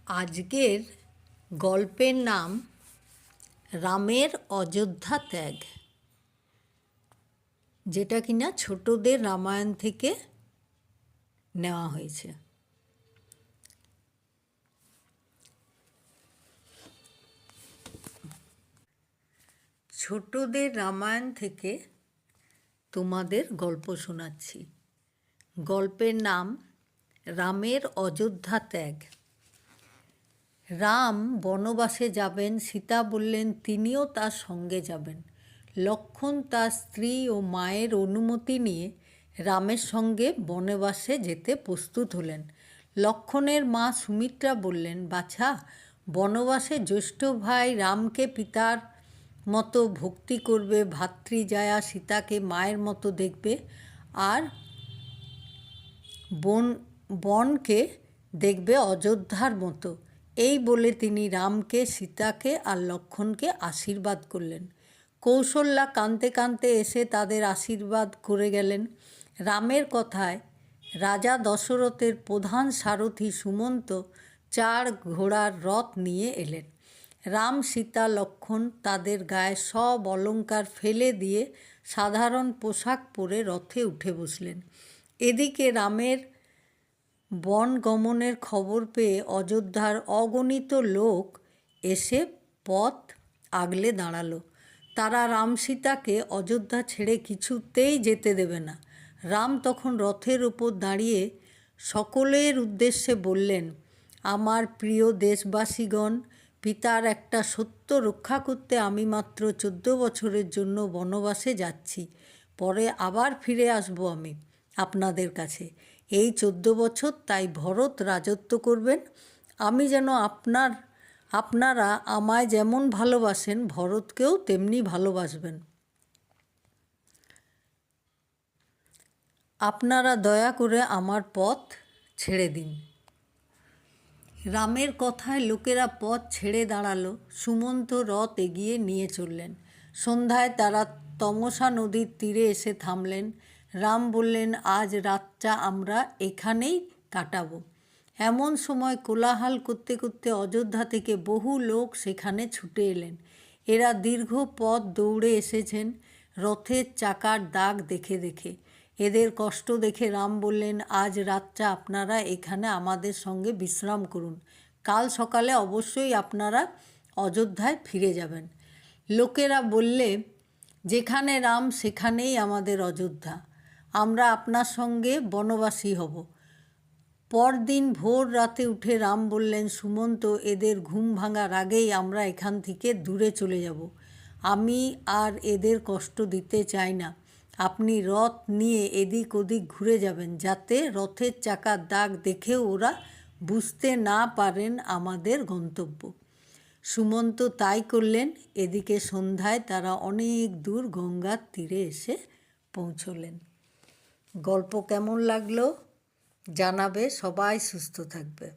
আজকের গল্পের নাম রামের অযোধ্যা ত্যাগ, যেটা কিনা ছোটদের রামায়ণ থেকে নেওয়া হয়েছে। ছোটদের রামায়ণ থেকে তোমাদের গল্প শোনাচ্ছি। গল্পের নাম রামের অযোধ্যা ত্যাগ। রাম বনবাসে যাবেন, সীতা বললেন তিনিও তার সঙ্গে যাবেন। লক্ষ্মণ তার স্ত্রী ও মায়ের অনুমতি নিয়ে রামের সঙ্গে বনবাসে যেতে প্রস্তুত হলেন। লক্ষ্মণের মা সুমিত্রা বললেন, বাছা, বনবাসে জ্যেষ্ঠ ভাই রামকে পিতার মতো ভক্তি করবে, ভাতৃজায়া সীতাকে মায়ের মতো দেখবে, আর বনকে দেখবে অযোধ্যার মতো। এই বলে তিনি রামকে, সীতাকে আর লক্ষ্মণকে আশীর্বাদ করলেন। কৌশল্যা কাঁদতে কাঁদতে এসে তাদের আশীর্বাদ করে গেলেন। রামের কথায় রাজা দশরথের প্রধান সারথি সুমন্ত 4 ঘোড়ার রথ নিয়ে এলেন। রাম, সীতা, লক্ষ্মণ তাদের গায়ে সব অলংকার ফেলে দিয়ে সাধারণ পোশাক পরে রথে উঠে বসলেন। এদিকে রামের বন গমনের খবর পেয়ে অযোধ্যার অগণিত লোক এসে পথ আগলে দাঁড়ালো। তারা রাম সীতাকে অযোধ্যা ছেড়ে কিছুতেই যেতে দেবে না। রাম তখন রথের উপর দাঁড়িয়ে সকলের উদ্দেশ্যে বললেন, আমার প্রিয় দেশবাসীগণ, পিতার একটা সত্য রক্ষা করতে আমি মাত্র 14 বছরের জন্য বনবাসে যাচ্ছি। পরে আবার ফিরে আসব আমি আপনাদের কাছে। এই 14 বছর তাই ভরত রাজত্ব করবেন। আমি যেন আপনারা আমায় যেমন ভালোবাসেন, ভরতকেও তেমনি ভালোবাসবেন। আপনারা দয়া করে আমার পথ ছেড়ে দিন। রামের কথায় লোকেরা পথ ছেড়ে দাঁড়ালো। সুমন্ত রথ এগিয়ে নিয়ে চললেন। সন্ধ্যায় তারা তমসা নদীর তীরে এসে থামলেন। রাম বললেন, আজ রাতটা আমরা এখানেই কাটাবো। এমন সময় কোলাহল করতে করতে অযোধ্যা থেকে বহু লোক সেখানে ছুটে এলেন। এরা দীর্ঘ পথ দৌড়ে এসেছেন রথের চাকার দাগ দেখে দেখে। এদের কষ্ট দেখে রাম বললেন, আজ রাতটা আপনারা এখানে আমাদের সঙ্গে বিশ্রাম করুন। কাল সকালে অবশ্যই আপনারা অযোধ্যায় ফিরে যাবেন। লোকেরা বললে, যেখানে রাম সেখানেই আমাদের অযোধ্যা। আমরা আপনার সঙ্গে বনবাসী হব। পরদিন ভোর রাতে উঠে রাম বললেন, সুমন্ত, এদের ঘুম ভাঙার আগেই আমরা এখান থেকে দূরে চলে যাব। আমি আর এদের কষ্ট দিতে চাই না। আপনি রথ নিয়ে এদিক ওদিক ঘুরে যাবেন, যাতে রথের চাকার দাগ দেখেও ওরা বুঝতে না পারেন আমাদের গন্তব্য। সুমন্ত তাই করলেন। এদিকে সন্ধ্যায় তারা অনেক দূর গঙ্গার তীরে এসে পৌঁছলেন। গল্প কেমন লাগলো জানাবে। সবাই সুস্থ থাকবে।